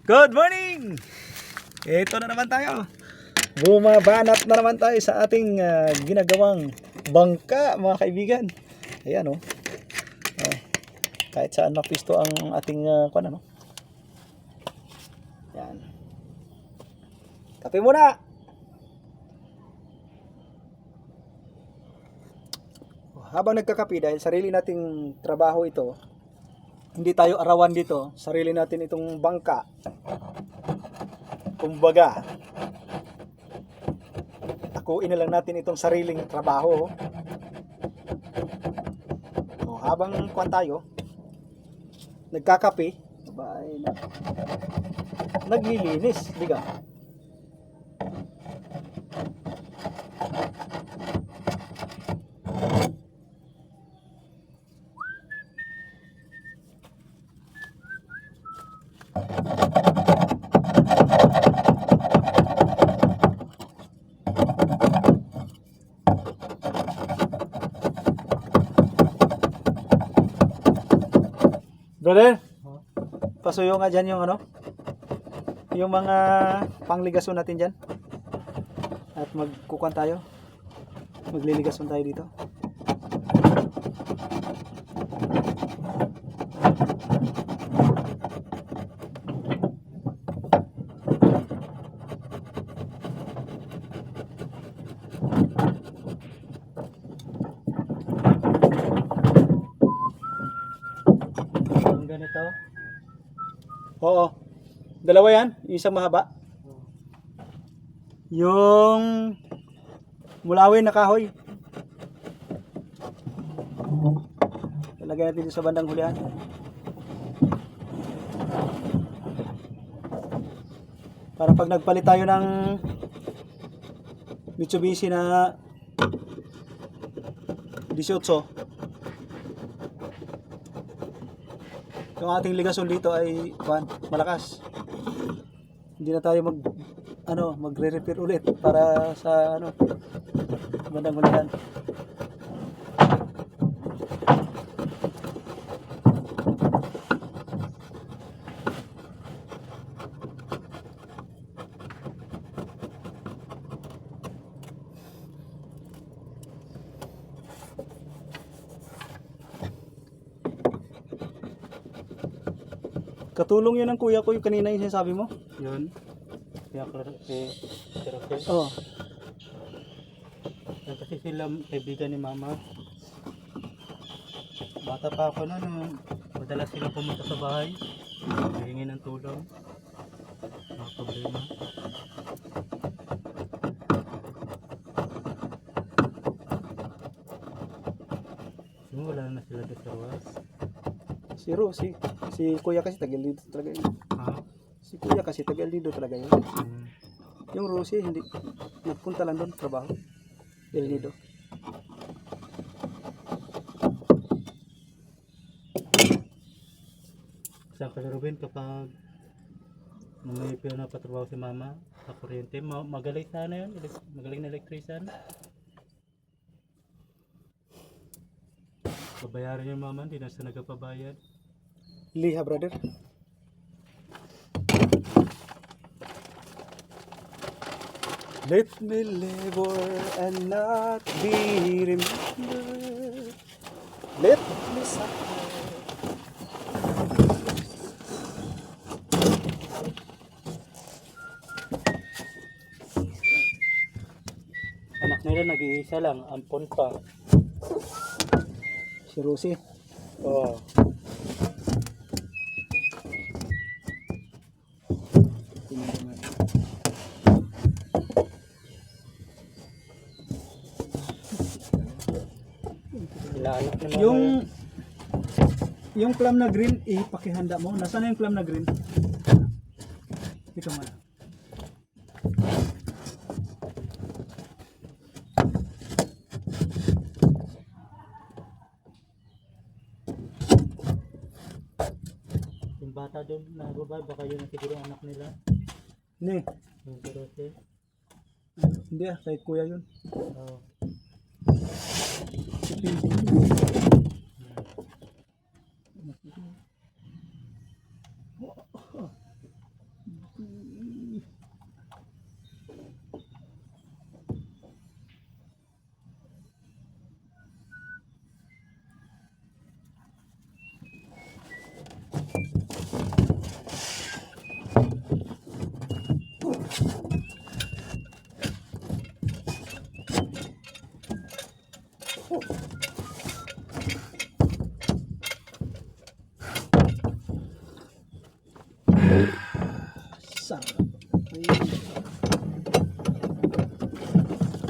Good morning! Ito na naman tayo. Bumabanat na naman tayo sa ating ginagawang bangka, mga kaibigan. Ayan, oh. Oh, kahit saan mapisto ang ating ano. Yan. Kape muna! Habang nagkakape, dahil sarili nating trabaho ito, hindi tayo arawan dito, sarili natin itong bangka. Kumbaga, akuin na lang natin itong sariling trabaho. So, habang kuwan tayo, nagkakape, naglilinis, di ka? Brother, pasuyo nga dyan yung ano, yung mga pangligason natin dyan. At magkukuhan tayo, magliligason tayo dito. Ganito. Oo. Dalawa yan, isang mahaba. Yung mulawin na kahoy. Ilagay natin dito sa bandang hulihan. Para pag nagpalit tayo ng Mitsubishi na 18, yung ating ligason dito ay malakas. Hindi na tayo magre-repair ulit para sa bandang hulihan. Katulong yun ng kuya ko yung kanina yung sinasabi mo? Yun. Kaya Rafael. Oo. Kasi sila kaibigan ni mama. Bata pa ako noon. Madalas sila pumunta sa bahay. Hihingi ng tulong. Mga problema. So, wala na sila sa Roas. Si Rosie. Si kuya kasi tagal dito talaga yun. Ha? Si kuya kasi tagal dito talaga yun. Yung Rosie hindi nagpunta lang doon trabaho. El Nido. Sa Ruben, kapag may pinapatrabaho si mama sa kuryente, magaling sana yun. Magaling na electrician. Babayaran yung mama, hindi na siya nagpapabayad. Liha, brother. Let me live and not be remembered. Let me suffer. Anak nila nag-iisa lang, ampon pa. Si Rosie. Oo. Ilaanak na mama Yung plum na green, ipakihanda mo. Nasaan na yung plum na green? Ito man. yung bata doon na babae, baka yun ang siguro anak nila. Hindi. Yung si Rose. Hindi kay kuya yun. Oo. Si Pinky. Sarap. Ay.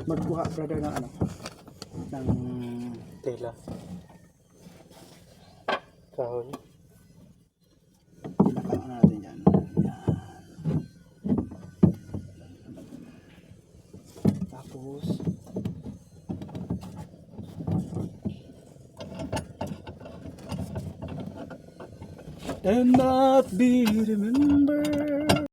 Magkuha brother ng ano? Ng Tela. Kahoy. pinaka natin yan. Yan. Tapos and not be remembered.